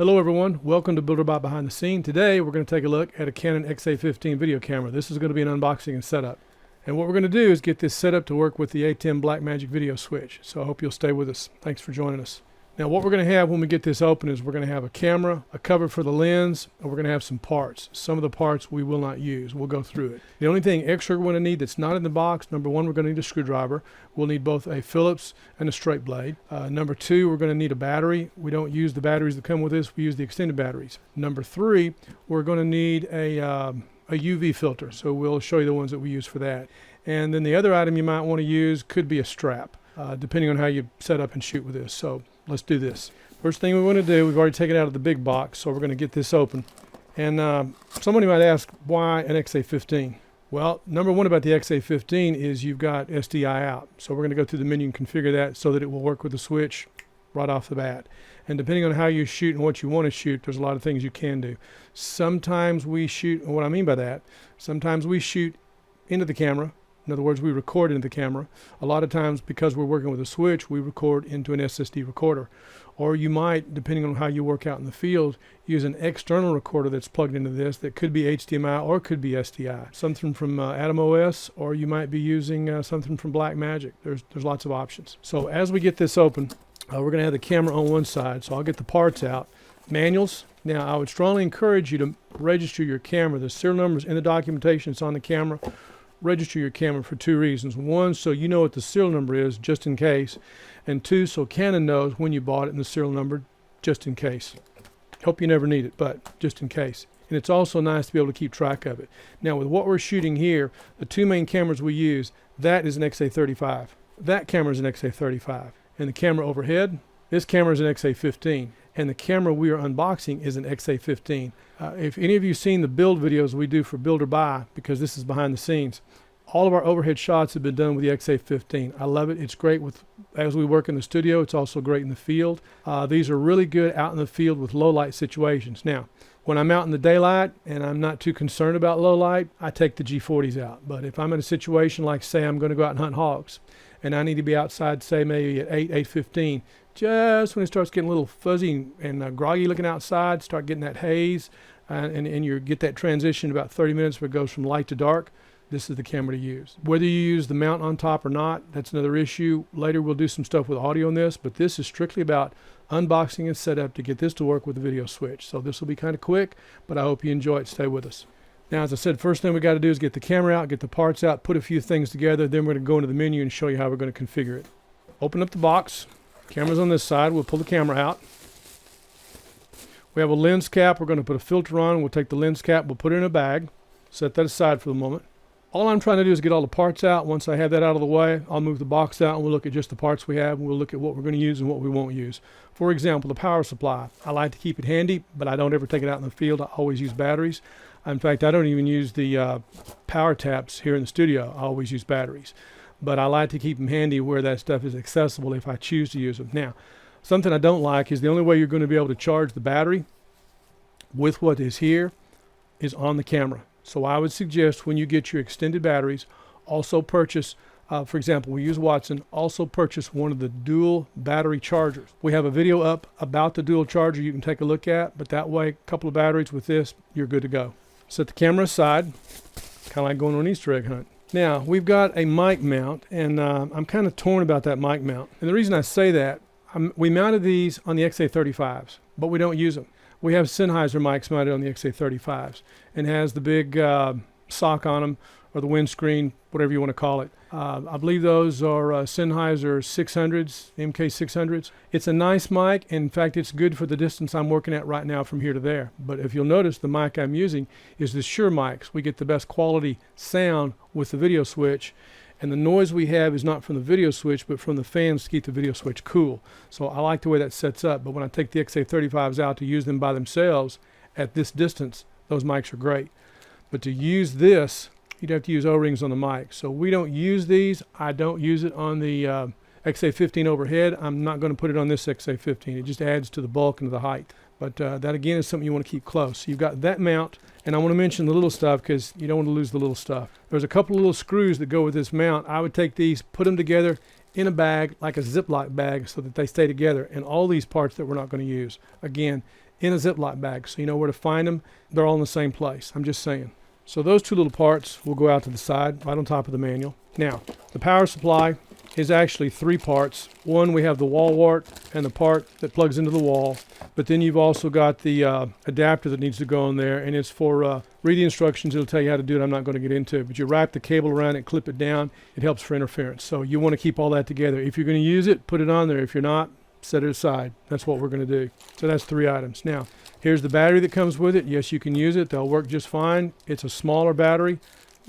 Hello everyone, welcome to BuilderBot Behind the Scene. Today we're going to take a look at a Canon XA15 video camera. This is going to be an unboxing and setup. And what we're going to do is get this set up to work with the ATEM Blackmagic video switch. So I hope you'll stay with us. Thanks for joining us. Now what we're going to have when we get this open is we're going to have a camera, a cover for the lens, and we're going to have some parts. Some of the parts we will not use. We'll go through it. The only thing extra we're going to need that's not in the box, number one, we're going to need a screwdriver. We'll need both a Phillips and a straight blade. Number two, we're going to need a battery. We don't use the batteries that come with this. We use the extended batteries. Number three, we're going to need a UV filter. So we'll show you the ones that we use for that. And then the other item you might want to use could be a strap, depending on how you set up and shoot with this. So let's do this. First thing we want to do, we've already taken it out of the big box, so we're going to get this open. And somebody might ask, why an XA15? Well, number one about the XA15 is you've got SDI out. So we're going to go through the menu and configure that so that it will work with the switch right off the bat. And depending on how you shoot and what you want to shoot, there's a lot of things you can do. Sometimes we shoot, and what I mean by that, sometimes we shoot into the camera. In other words, we record into the camera. A lot of times, because we're working with a switch, we record into an SSD recorder. Or you might, depending on how you work out in the field, use an external recorder that's plugged into this that could be HDMI or could be SDI. Something from ATEM OS, or you might be using something from Blackmagic. There's lots of options. So as we get this open, we're going to have the camera on one side. So I'll get the parts out. Manuals. Now, I would strongly encourage you to register your camera. The serial numbers in the documentation that's on the camera. Register your camera for two reasons. One, so you know what the serial number is, just in case. And two, so Canon knows when you bought it and the serial number, just in case. Hope you never need it, but just in case. And it's also nice to be able to keep track of it. Now, with what we're shooting here, the two main cameras we use, that is an XA35. That camera is an XA35. And the camera overhead, this camera is an XA15. And the camera we are unboxing is an XA15. If any of you seen the build videos we do for Builder Buy, because this is behind the scenes, all of our overhead shots have been done with the XA15. I love it. It's great with as we work in the studio. It's also great in the field. These are really good out in the field with low light situations. Now, when I'm out in the daylight and I'm not too concerned about low light, I take the G40s out. But if I'm in a situation like, say, I'm going to go out and hunt hogs, and I need to be outside, say, maybe at 8:15, just when it starts getting a little fuzzy and groggy looking outside, start getting that haze, and you get that transition about 30 minutes where it goes from light to dark, this is the camera to use. Whether you use the mount on top or not, that's another issue. Later we'll do some stuff with audio on this, but this is strictly about unboxing and setup to get this to work with the video switch. So this will be kind of quick, but I hope you enjoy it. Stay with us. Now, as I said, first thing we got to do is get the camera out, get the parts out, put a few things together, then we're going to go into the menu and show you how we're going to configure it. Open up the box. Camera's on this side. We'll pull the camera out. We have a lens cap. We're going to put a filter on. We'll take the lens cap. We'll put it in a bag. Set that aside for the moment. All I'm trying to do is get all the parts out. Once I have that out of the way, I'll move the box out and we'll look at just the parts we have, and we'll look at what we're going to use and what we won't use. For example, the power supply. I like to keep it handy, but I don't ever take it out in the field. I always use batteries. In fact, I don't even use the power taps here in the studio. I always use batteries. But I like to keep them handy where that stuff is accessible if I choose to use them. Now, something I don't like is the only way you're going to be able to charge the battery with what is here is on the camera. So I would suggest when you get your extended batteries, also purchase, for example, we use Watson, also purchase one of the dual battery chargers. We have a video up about the dual charger you can take a look at, but that way, a couple of batteries with this, you're good to go. Set the camera aside, kind of like going on an Easter egg hunt. Now, we've got a mic mount, and I'm kind of torn about that mic mount. And the reason I say that, we mounted these on the XA35s, but we don't use them. We have Sennheiser mics mounted on the XA35s, and has the big sock on them, or the windscreen, whatever you want to call it. I believe those are Sennheiser 600s, MK600s. It's a nice mic. In fact, it's good for the distance I'm working at right now from here to there. But if you'll notice, the mic I'm using is the Shure mics. We get the best quality sound with the video switch. And the noise we have is not from the video switch, but from the fans to keep the video switch cool. So I like the way that sets up. But when I take the XA35s out to use them by themselves at this distance, those mics are great. But to use this, you'd have to use O-rings on the mic. So we don't use these. I don't use it on the XA15 overhead. I'm not going to put it on this XA15. It just adds to the bulk and to the height. But that again is something you want to keep close. So you've got that mount, and I want to mention the little stuff because you don't want to lose the little stuff. There's a couple of little screws that go with this mount. I would take these, put them together in a bag, like a Ziploc bag, so that they stay together. And all these parts that we're not going to use, again, in a Ziploc bag, so you know where to find them. They're all in the same place. I'm just saying. So those two little parts will go out to the side, right on top of the manual. Now, the power supply is actually 3 parts. One, we have the wall wart and the part that plugs into the wall, but then you've also got the adapter that needs to go in there, and it's for read the instructions. It'll tell you how to do it. I'm not going to get into it, but you wrap the cable around it, clip it down. It helps for interference. So you want to keep all that together. If you're going to use it, put it on there. If you're not, set it aside. That's what we're going to do. So that's 3 items. Now, here's the battery that comes with it. Yes, you can use it. They'll work just fine. It's a smaller battery.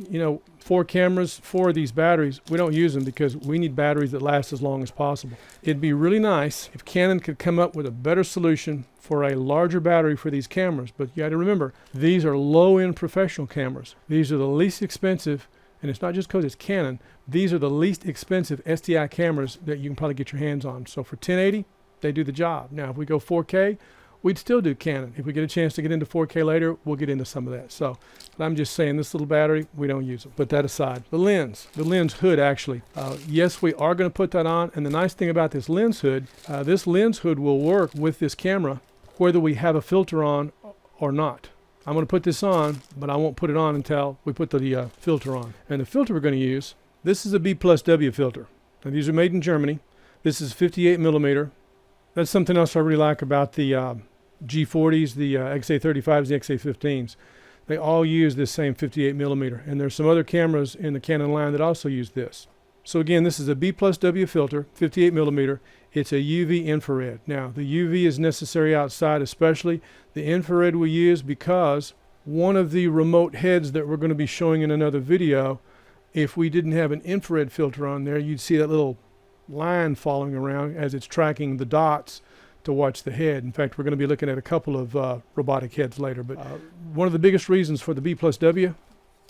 You know, 4 cameras, 4 of these batteries, we don't use them because we need batteries that last as long as possible. It'd be really nice if Canon could come up with a better solution for a larger battery for these cameras. But you got to remember, these are low-end professional cameras. These are the least expensive, and it's not just because it's Canon. These are the least expensive SDI cameras that you can probably get your hands on. So for 1080, they do the job. Now, if we go 4K, we'd still do Canon. If we get a chance to get into 4K later, we'll get into some of that. So, but I'm just saying, this little battery, we don't use it. Put that aside. The lens hood actually. Yes, we are going to put that on. And the nice thing about this lens hood will work with this camera, whether we have a filter on or not. I'm going to put this on, but I won't put it on until we put the filter on. And the filter we're going to use, this is a B+W filter. Now, these are made in Germany. This is 58 millimeter. That's something else I really like about the G40s, the XA35s, the XA15s. They all use this same 58 millimeter. And there's some other cameras in the Canon line that also use this. So again, this is a B+W filter, 58 millimeter. It's a UV infrared. Now, the UV is necessary outside especially. The infrared we use because one of the remote heads that we're going to be showing in another video, if we didn't have an infrared filter on there, you'd see that little line following around as it's tracking the dots to watch the head. In fact, we're going to be looking at a couple of robotic heads later. But one of the biggest reasons for the B+W,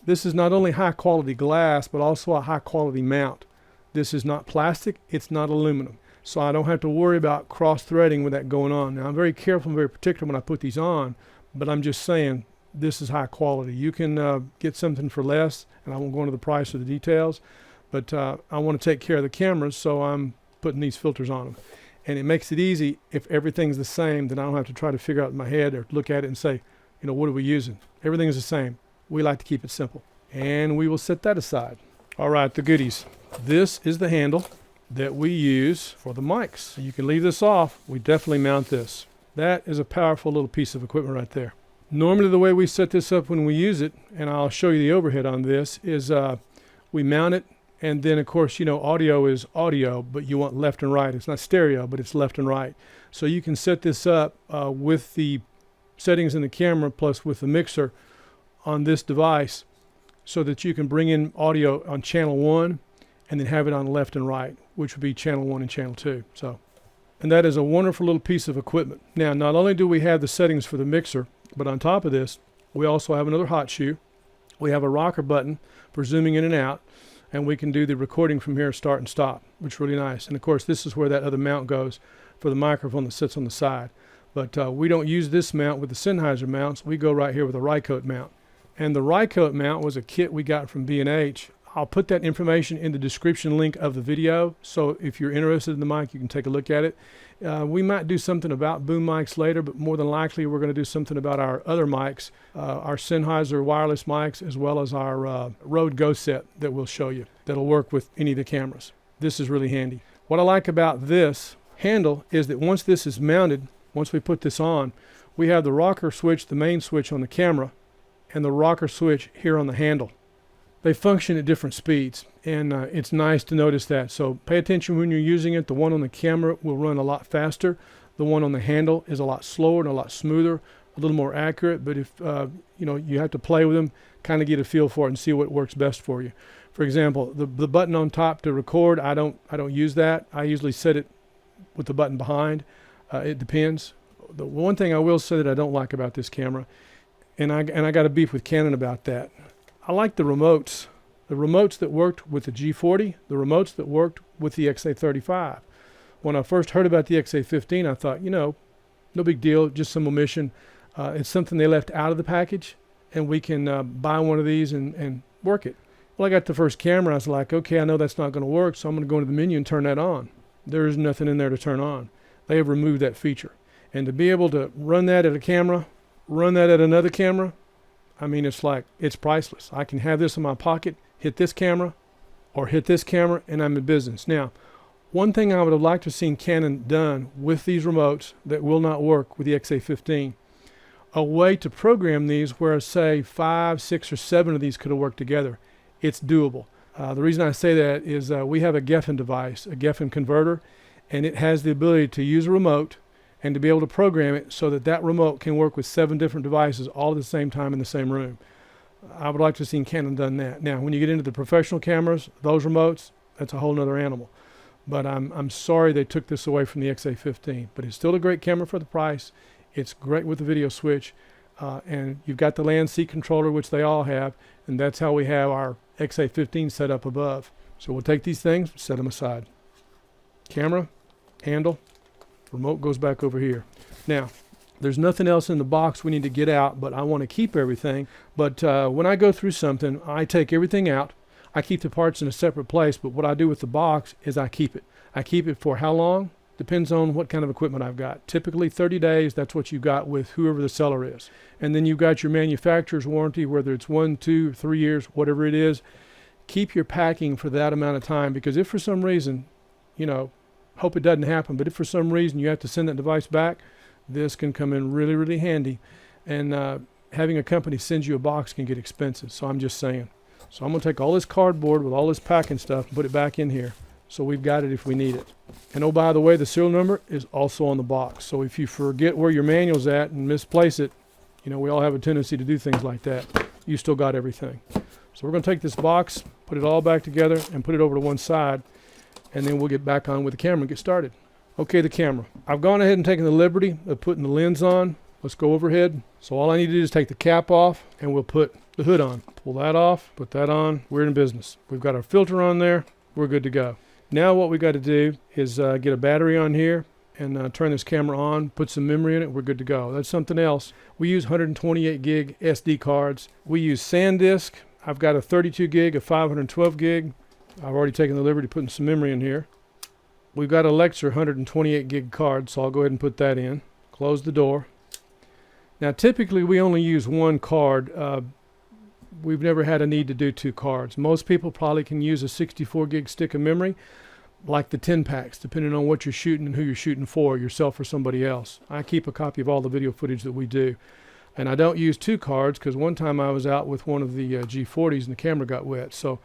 this is not only high quality glass, but also a high quality mount. This is not plastic, it's not aluminum. So I don't have to worry about cross-threading with that going on. Now, I'm very careful and very particular when I put these on, but I'm just saying this is high quality. You can get something for less, and I won't go into the price or the details, but I want to take care of the cameras, so I'm putting these filters on them. And it makes it easy if everything's the same, then I don't have to try to figure out in my head or look at it and say, you know, what are we using? Everything is the same. We like to keep it simple. And we will set that aside. All right, the goodies. This is the handle that we use for the mics. You can leave this off. We definitely mount this. That is a powerful little piece of equipment right there. Normally the way we set this up when we use it, and I'll show you the overhead on this, is we mount it, and then of course, you know, audio is audio, but you want left and right. It's not stereo, but it's left and right. So you can set this up with the settings in the camera plus with the mixer on this device so that you can bring in audio on channel 1 and then have it on left and right, which would be channel 1 and channel 2. So, and that is a wonderful little piece of equipment. Now, not only do we have the settings for the mixer, but on top of this, we also have another hot shoe. We have a rocker button for zooming in and out, and we can do the recording from here, start and stop, which is really nice. And of course, this is where that other mount goes for the microphone that sits on the side. But we don't use this mount with the Sennheiser mounts. We go right here with a Rycote mount. And the Rycote mount was a kit we got from B&H. I'll put that information in the description link of the video, so if you're interested in the mic, you can take a look at it. We might do something about boom mics later, but more than likely we're going to do something about our other mics, our Sennheiser wireless mics, as well as our Rode Go set that we'll show you that'll work with any of the cameras. This is really handy. What I like about this handle is that once this is mounted, once we put this on, we have the rocker switch, the main switch on the camera, and the rocker switch here on the handle. They function at different speeds, and it's nice to notice that. So pay attention when you're using it. The one on the camera will run a lot faster. The one on the handle is a lot slower and a lot smoother, a little more accurate. But if you know, you have to play with them, kind of get a feel for it and see what works best for you. For example, the button on top to record, I don't use that. I usually set it with the button behind. It depends. The one thing I will say that I don't like about this camera, and I got a beef with Canon about that. I like the remotes that worked with the G40, the remotes that worked with the XA35. When I first heard about the XA15, I thought, you know, no big deal, just some omission. It's something they left out of the package, and we can buy one of these and work it. Well, I got the first camera. I was like, okay, I know that's not going to work, so I'm going to go into the menu and turn that on. There is nothing in there to turn on. They have removed that feature. And to be able to run that at a camera, run that at another camera, I mean, it's priceless. I can have this in my pocket, hit this camera, or hit this camera, and I'm in business. Now, one thing I would have liked to have seen Canon done with these remotes that will not work with the XA15, a way to program these where, say, 5, 6, or 7 of these could have worked together. It's doable. The reason I say that is we have a Geffen device, a Geffen converter, and it has the ability to use a remote and to be able to program it so that that remote can work with 7 different devices all at the same time in the same room. I would like to have seen Canon done that. Now, when you get into the professional cameras, those remotes, that's a whole nother animal. But I'm sorry they took this away from the XA15. But it's still a great camera for the price. It's great with the video switch. And you've got the land seat controller, which they all have. And that's how we have our XA15 set up above. So we'll take these things, set them aside. Camera, handle, remote goes back over here. Now, there's nothing else in the box we need to get out, but I want to keep everything. But when I go through something, I take everything out. I keep the parts in a separate place, but what I do with the box is I keep it. I keep it for how long? Depends on what kind of equipment I've got. Typically 30 days, that's what you've got with whoever the seller is. And then you've got your manufacturer's warranty, whether it's 1, 2, 3 years, whatever it is. Keep your packing for that amount of time, because if for some reason, you know, hope it doesn't happen, but if for some reason you have to send that device back, this can come in really, really handy. And having a company send you a box can get expensive, so I'm just saying. So I'm going to take all this cardboard with all this packing stuff and put it back in here, so we've got it if we need it. And oh, by the way, the serial number is also on the box, so if you forget where your manual's at and misplace it, you know, we all have a tendency to do things like that. You still got everything. So we're going to take this box, put it all back together, and put it over to one side, and then we'll get back on with the camera and get started. Okay, the camera. I've gone ahead and taken the liberty of putting the lens on. Let's go overhead. So all I need to do is take the cap off, and we'll put the hood on. Pull that off, put that on. We're in business. We've got our filter on there. We're good to go. Now what we got to do is get a battery on here and turn this camera on, put some memory in it. We're good to go. That's something else. We use 128 gig SD cards. We use SanDisk. I've got a 32 gig, a 512 gig. I've already taken the liberty of putting some memory in here. We've got a Lexer 128 gig card, so I'll go ahead and put that in. Close the door. Now typically we only use one card. We've never had a need to do 2 cards. Most people probably can use a 64 gig stick of memory, like the 10 packs, depending on what you're shooting and who you're shooting for, yourself or somebody else. I keep a copy of all the video footage that we do. And I don't use 2 cards because one time I was out with one of the G40s and the camera got wet. So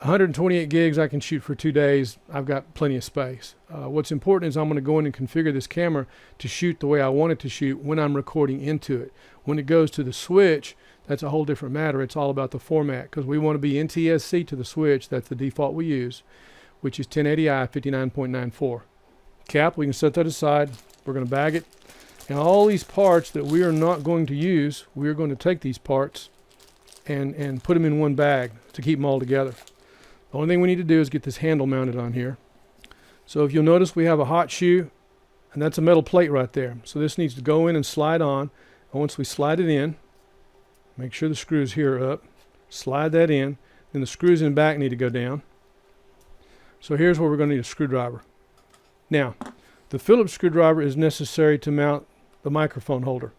128 gigs I can shoot for 2 days. I've got plenty of space. What's important is I'm going to go in and configure this camera to shoot the way I want it to shoot when I'm recording into it. When it goes to the switch, that's a whole different matter. It's all about the format, because we want to be NTSC to the switch. That's the default we use, which is 1080i 59.94. Cap, we can set that aside. We're going to bag it. And all these parts that we are not going to use, we are going to take these parts and put them in one bag to keep them all together. The only thing we need to do is get this handle mounted on here. So if you'll notice, we have a hot shoe, and that's a metal plate right there. So this needs to go in and slide on. And once we slide it in, make sure the screws here are up. Slide that in. Then the screws in the back need to go down. So here's where we're going to need a screwdriver. Now, the Phillips screwdriver is necessary to mount the microphone holder.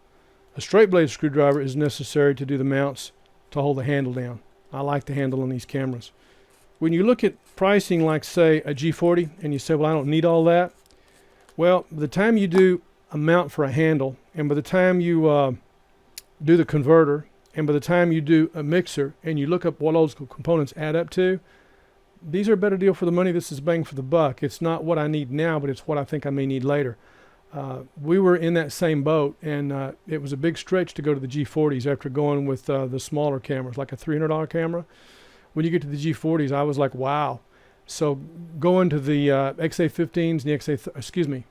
A straight blade screwdriver is necessary to do the mounts to hold the handle down. I like the handle on these cameras. When you look at pricing like, say, a G40, and you say, well, I don't need all that. Well, by the time you do a mount for a handle, and by the time you do the converter, and by the time you do a mixer, and you look up what all those components add up to, these are a better deal for the money. This is bang for the buck. It's not what I need now, but it's what I think I may need later. We were in that same boat, and it was a big stretch to go to the G40s after going with the smaller cameras, like a $300 camera. When you get to the G40s, I was like, wow. So going to the XA15s and the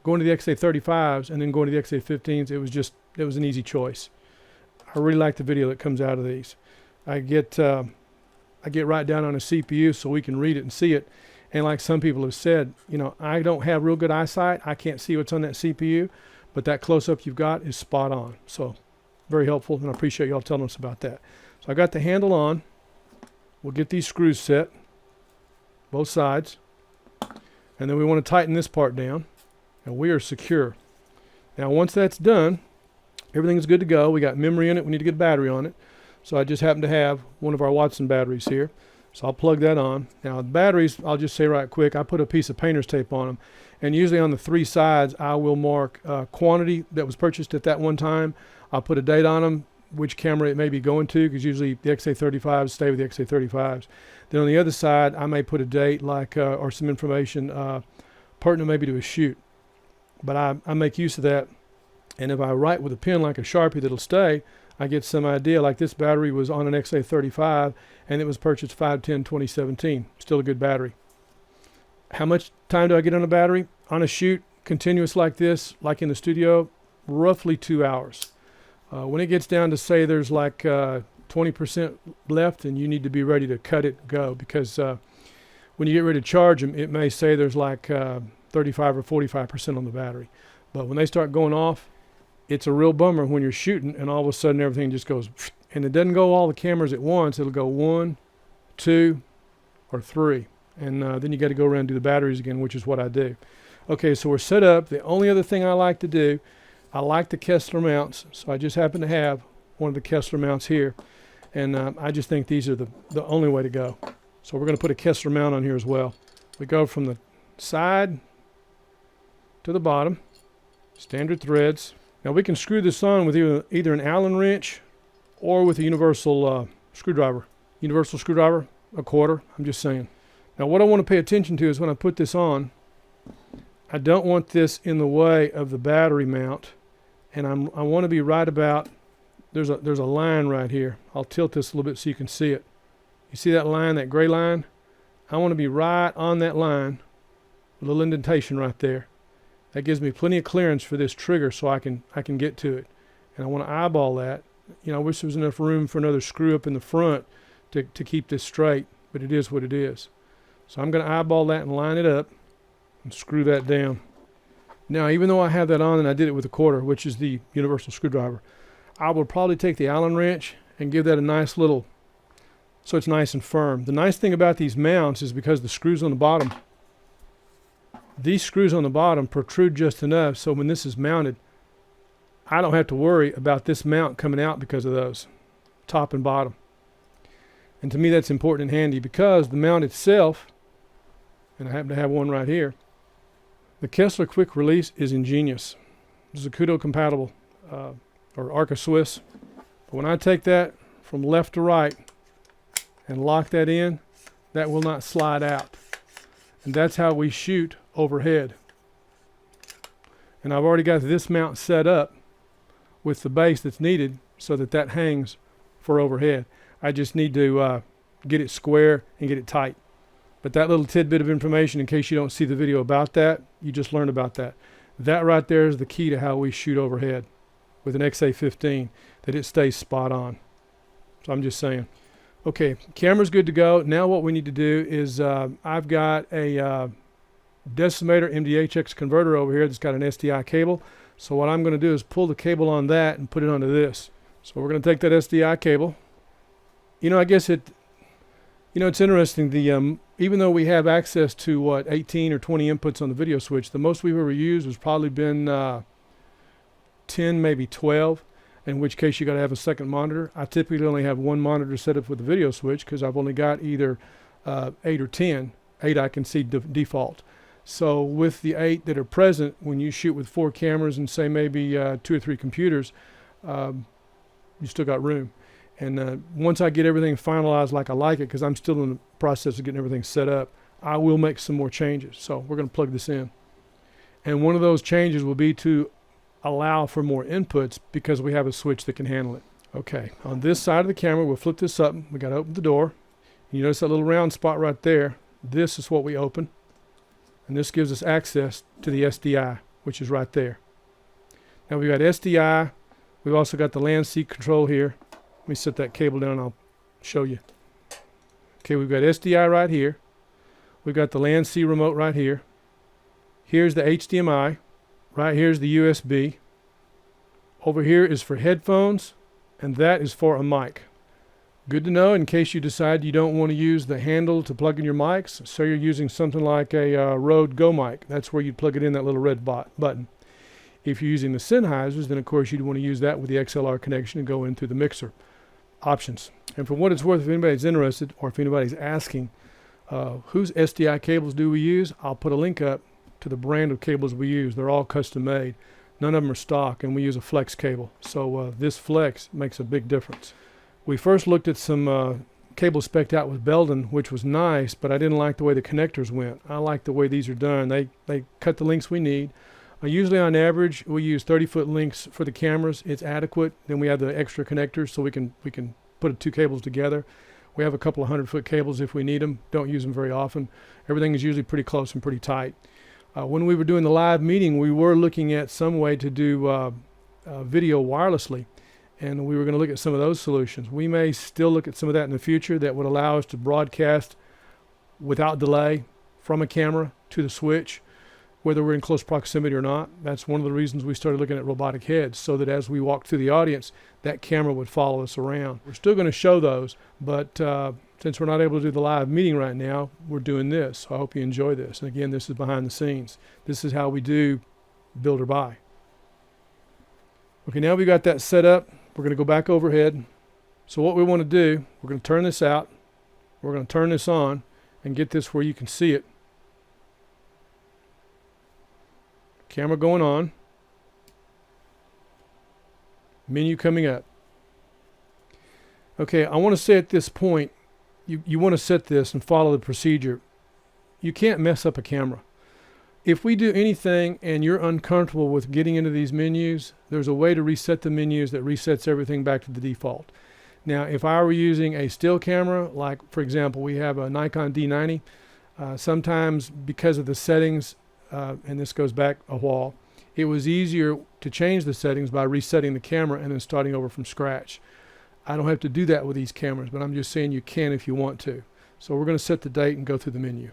going to the XA35s and then going to the XA15s, it was an easy choice. I really like the video that comes out of these. I get right down on a CPU so we can read it and see it. And like some people have said, you know, I don't have real good eyesight. I can't see what's on that CPU, but that close-up you've got is spot on. So very helpful, and I appreciate y'all telling us about that. So I got the handle on. We'll get these screws set, both sides. And then we want to tighten this part down, and we are secure. Now once that's done, everything's good to go. We got memory in it. We need to get a battery on it. So I just happen to have one of our Watson batteries here. So I'll plug that on. Now the batteries, I'll just say right quick, I put a piece of painter's tape on them. And usually on the 3 sides, I will mark quantity that was purchased at that one time. I'll put a date on them, which camera it may be going to, because usually the XA35s stay with the XA35s. Then on the other side, I may put a date like, or some information pertinent maybe to a shoot. But I make use of that. And if I write with a pen like a Sharpie that'll stay, I get some idea. Like this battery was on an XA35 and it was purchased 5/10/2017. Still a good battery. How much time do I get on a battery? On a shoot, continuous like this, like in the studio, roughly 2 hours. When it gets down to say there's like 20% left, and you need to be ready to cut it, go, because when you get ready to charge them, it may say there's like 35 or 45% on the battery. But when they start going off, it's a real bummer when you're shooting and all of a sudden everything just goes, and it doesn't go all the cameras at once. It'll go 1, 2, or 3. And then you got to go around and do the batteries again, which is what I do. Okay, so we're set up. The only other thing I like to do, I like the Kessler mounts. So I just happen to have one of the Kessler mounts here. And I just think these are the only way to go. So we're going to put a Kessler mount on here as well. We go from the side to the bottom, standard threads. Now we can screw this on with either an Allen wrench or with a universal screwdriver. Universal screwdriver, a quarter, I'm just saying. Now what I want to pay attention to is when I put this on, I don't want this in the way of the battery mount. And I want to be right about, there's a line right here. I'll tilt this a little bit so you can see it. You see that line, that gray line? I want to be right on that line, a little indentation right there. That gives me plenty of clearance for this trigger so I can get to it. And I want to eyeball that. You know, I wish there was enough room for another screw up in the front to keep this straight, but it is what it is. So I'm going to eyeball that and line it up and screw that down. Now, even though I have that on and I did it with a quarter, which is the universal screwdriver, I will probably take the Allen wrench and give that a nice little, so it's nice and firm. The nice thing about these mounts is because the screws on the bottom, these screws on the bottom protrude just enough so when this is mounted, I don't have to worry about this mount coming out because of those, top and bottom. And to me that's important and handy because the mount itself, and I happen to have one right here, the Kessler quick release is ingenious. This is a Kudo compatible, or Arca Swiss. But when I take that from left to right and lock that in, that will not slide out. And that's how we shoot overhead. And I've already got this mount set up with the base that's needed so that that hangs for overhead. I just need to get it square and get it tight. But that little tidbit of information, in case you don't see the video about that, you just learned about that. That right there is the key to how we shoot overhead with an XA15, that it stays spot on. So I'm just saying. Okay, camera's good to go. Now what we need to do is I've got a decimator MDHX converter over here that's got an SDI cable. So what I'm going to do is pull the cable on that and put it onto this. So we're going to take that SDI cable. You know, I guess it's interesting. The even though we have access to what 18 or 20 inputs on the video switch, the most we've ever used has probably been 10, maybe 12. In which case you got to have a second monitor. I typically only have one monitor set up with the video switch because I've only got either 8 or 10. 8 I can see default. So with the 8 that are present, when you shoot with 4 cameras and say maybe 2 or 3 computers, you still got room. And once I get everything finalized like I like it, because I'm still in the process of getting everything set up, I will make some more changes. So we're going to plug this in. And one of those changes will be to allow for more inputs because we have a switch that can handle it. Okay, on this side of the camera, we'll flip this up. We got to open the door. You notice that little round spot right there. This is what we open. And this gives us access to the SDI, which is right there. Now we've got SDI. We've also got the land seat control here. Let me set that cable down and I'll show you. Okay, we've got SDI right here. We've got the land seat remote right here. Here's the HDMI. Right here's the USB. Over here is for headphones, and that is for a mic. Good to know in case you decide you don't want to use the handle to plug in your mics. So you're using something like a Rode Go mic. That's where you plug it in, that little red button. If you're using the Sennheisers, then of course you'd want to use that with the XLR connection and go in through the mixer. Options. And for what it's worth, if anybody's interested or if anybody's asking, whose SDI cables do we use, I'll put a link up to the brand of cables we use. They're all custom made. None of them are stock, and we use a flex cable. So this flex makes a big difference. We first looked at some cables spec'd out with Belden, which was nice, but I didn't like the way the connectors went. I like the way these are done. They cut the lengths we need. Usually on average, we use 30-foot lengths for the cameras. It's adequate. Then we have the extra connectors so we can put two cables together. We have a couple of 100-foot cables if we need them. Don't use them very often. Everything is usually pretty close and pretty tight. When we were doing the live meeting, we were looking at some way to do video wirelessly, and we were going to look at some of those solutions. We may still look at some of that in the future that would allow us to broadcast without delay from a camera to the switch, whether we're in close proximity or not. That's one of the reasons we started looking at robotic heads, so that as we walk through the audience, that camera would follow us around. We're still going to show those, but since we're not able to do the live meeting right now, we're doing this. So I hope you enjoy this. And again, this is behind the scenes. This is how we do build or buy. Okay, now we got that set up. We're going to go back overhead. So what we want to do, we're going to turn this out. We're going to turn this on and get this where you can see it. Camera going on. Menu coming up. Okay, I want to say at this point, you want to set this and follow the procedure. You can't mess up a camera. If we do anything and you're uncomfortable with getting into these menus, there's a way to reset the menus that resets everything back to the default. Now, if I were using a still camera, like for example, we have a Nikon D90, sometimes because of the settings, and this goes back a while, it was easier to change the settings by resetting the camera and then starting over from scratch. I don't have to do that with these cameras, but I'm just saying you can if you want to. So we're going to set the date and go through the menu.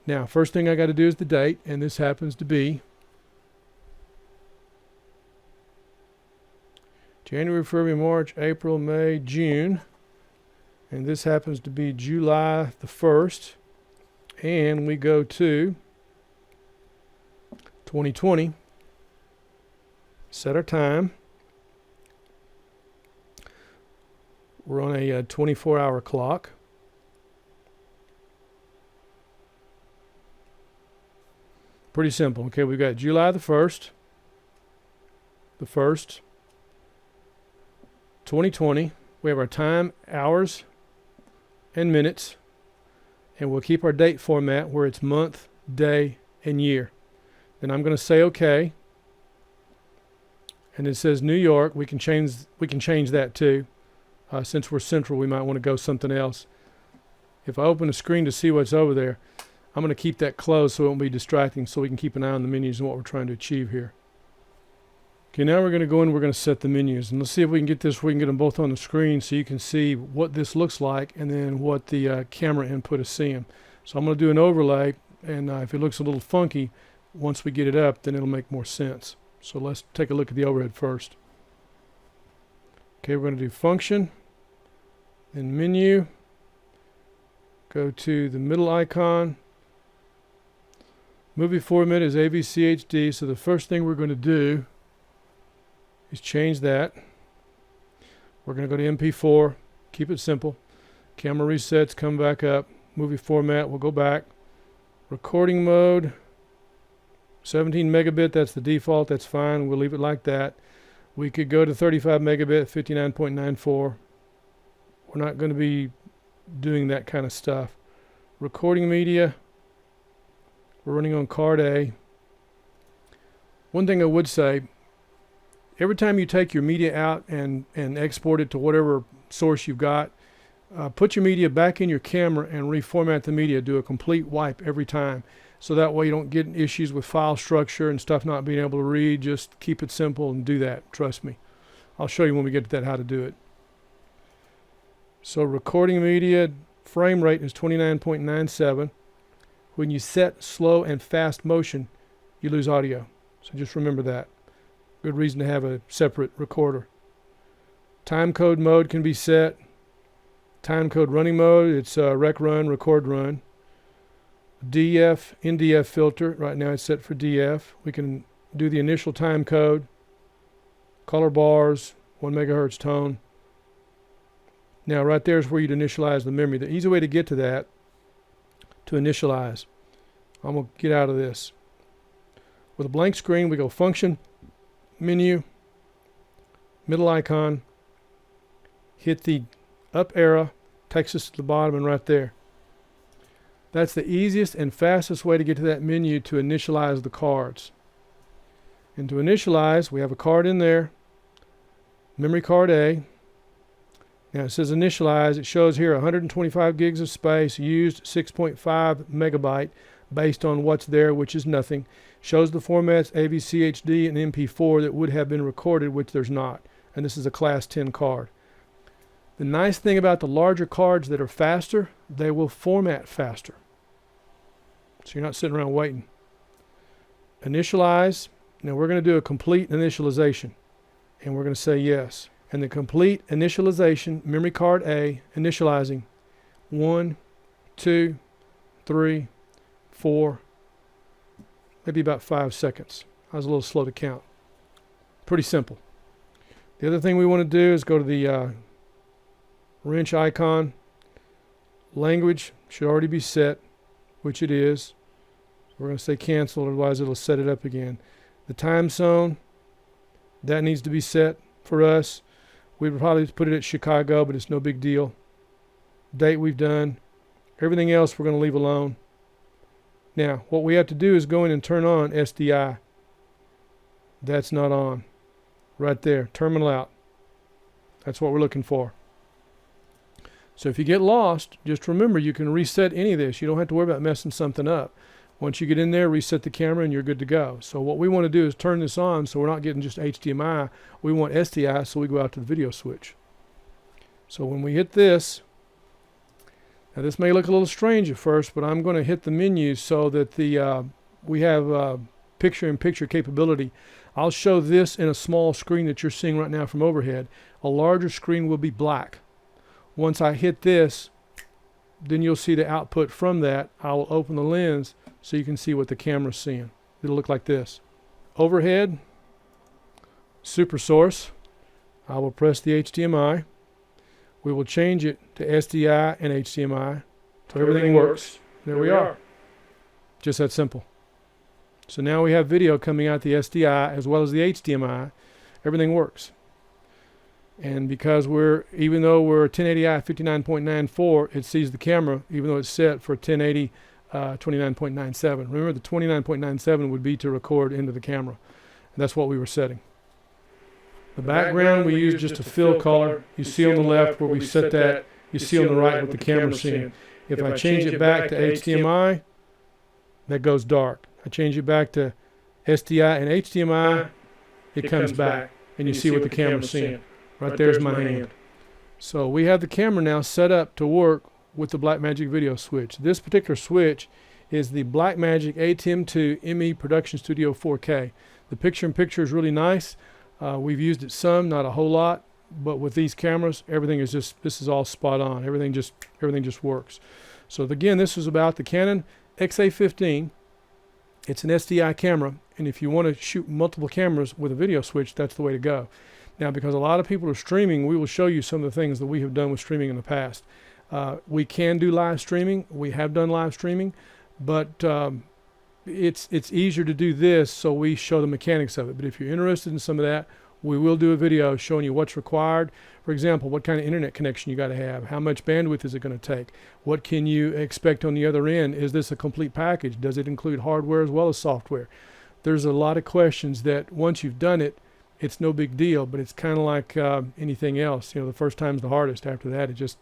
Now, first thing I got to do is the date, and this happens to be January, February, March, April, May, June, and this happens to be July the 1st, and we go to 2020, set our time. We're on a 24-hour clock. Pretty simple. Okay, we've got July the 1st, 2020. We have our time, hours, and minutes. And we'll keep our date format where it's month, day, and year. Then I'm going to say OK. And it says New York. We can change that too. Since we're central, we might want to go something else. If I open the screen to see what's over there, I'm going to keep that closed so it won't be distracting, so we can keep an eye on the menus and what we're trying to achieve here. Okay, now we're going to go in, we're going to set the menus. And let's see if we can get this, we can get them both on the screen so you can see what this looks like and then what the camera input is seeing. So I'm going to do an overlay, and if it looks a little funky, once we get it up, then it'll make more sense. So let's take a look at the overhead first. Okay, we're going to do function, then menu, go to the middle icon. Movie format is AVC HD, so the first thing we're going to do is change that. We're going to go to MP4, keep it simple. Camera resets, come back up. Movie format, we'll go back. Recording mode, 17 megabit, that's the default, that's fine. We'll leave it like that. We could go to 35 megabit, 59.94. We're not going to be doing that kind of stuff. Recording media, we're running on card A. One thing I would say, every time you take your media out and export it to whatever source you've got, put your media back in your camera and reformat the media. Do a complete wipe every time. So that way you don't get issues with file structure and stuff not being able to read. Just keep it simple and do that. Trust me. I'll show you when we get to that how to do it. So recording media, frame rate is 29.97. When you set slow and fast motion, you lose audio. So just remember that. Good reason to have a separate recorder. Time code mode can be set. Time code running mode, it's rec run, record run. DF, NDF filter. Right now it's set for DF. We can do the initial time code, color bars, 1 megahertz tone. Now right there is where you'd initialize the memory. The easy way to get to that, to initialize, I'm going to get out of this. With a blank screen, we go function, menu, middle icon, hit the up arrow, takes us to the bottom and right there. That's the easiest and fastest way to get to that menu to initialize the cards. And to initialize, we have a card in there, memory card A. Now it says initialize. It shows here 125 gigs of space, used 6.5 megabyte based on what's there, which is nothing. Shows the formats AVC, HD, and MP4 that would have been recorded, which there's not. And this is a class 10 card. The nice thing about the larger cards that are faster, they will format faster. So you're not sitting around waiting. Initialize. Now we're going to do a complete initialization. And we're going to say yes. And the complete initialization, memory card A, initializing 1, 2, 3, 4, maybe about 5 seconds. I was a little slow to count. Pretty simple. The other thing we want to do is go to the wrench icon. Language should already be set, which it is. We're going to say cancel, otherwise it'll set it up again. The time zone, that needs to be set for us. We would probably put it at Chicago, but it's no big deal. Date we've done. Everything else we're going to leave alone. Now, what we have to do is go in and turn on SDI. That's not on. Right there, terminal out. That's what we're looking for. So if you get lost, just remember you can reset any of this. You don't have to worry about messing something up. Once you get in there, reset the camera and you're good to go. So what we want to do is turn this on so we're not getting just HDMI. We want SDI, so we go out to the video switch. So when we hit this, now this may look a little strange at first, but I'm going to hit the menu so that we have picture-in-picture capability. I'll show this in a small screen that you're seeing right now from overhead. A larger screen will be black. Once I hit this, then you'll see the output from that. I will open the lens so you can see what the camera's seeing. It'll look like this. Overhead, super source. I will press the HDMI. We will change it to SDI and HDMI so everything works. There we are. Just that simple. So now we have video coming out the SDI as well as the HDMI. Everything works. And because even though we're 1080i 59.94, it sees the camera, even though it's set for 1080 29.97. Remember, the 29.97 would be to record into the camera. And that's what we were setting. The background we use just a fill color. You see on the left where we set that. You see on the right what the camera's seeing. If I change it back to HDMI, that goes dark. I change it back to SDI and HDMI, it comes back. And you see what the camera's seeing. Right there's my hand. So we have the camera now set up to work with the Blackmagic video switch. This particular switch is the Blackmagic ATEM 2 ME Production Studio 4K. The picture-in-picture is really nice. We've used it some, not a whole lot, but with these cameras, everything is this is all spot on. Everything just works. So again, this is about the Canon XA15. It's an SDI camera, and if you want to shoot multiple cameras with a video switch, that's the way to go. Now, because a lot of people are streaming, we will show you some of the things that we have done with streaming in the past. We can do live streaming. We have done live streaming, but it's easier to do this, so we show the mechanics of it. But if you're interested in some of that, we will do a video showing you what's required. For example, what kind of internet connection you got to have. How much bandwidth is it going to take? What can you expect on the other end? Is this a complete package? Does it include hardware as well as software? There's a lot of questions that once you've done it, it's no big deal, but it's kind of like anything else. You know, the first time's the hardest. After that, it's just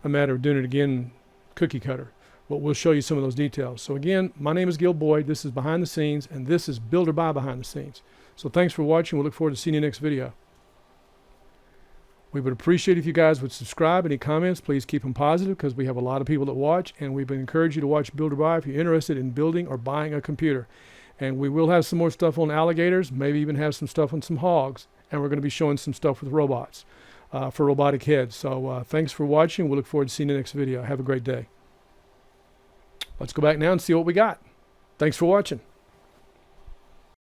a matter of doing it again, cookie cutter. But we'll show you some of those details. So again, my name is Gil Boyd. This is Behind the Scenes, and this is Builder by Behind the Scenes. So thanks for watching. We'll look forward to seeing you next video. We would appreciate if you guys would subscribe. Any comments, please keep them positive because we have a lot of people that watch, and we would encourage you to watch Builder by if you're interested in building or buying a computer. And we will have some more stuff on alligators, maybe even have some stuff on some hogs, and we're going to be showing some stuff with robots for robotic heads. So thanks for watching. We'll look forward to seeing you next video. Have a great day. Let's go back now and see what we got. Thanks for watching.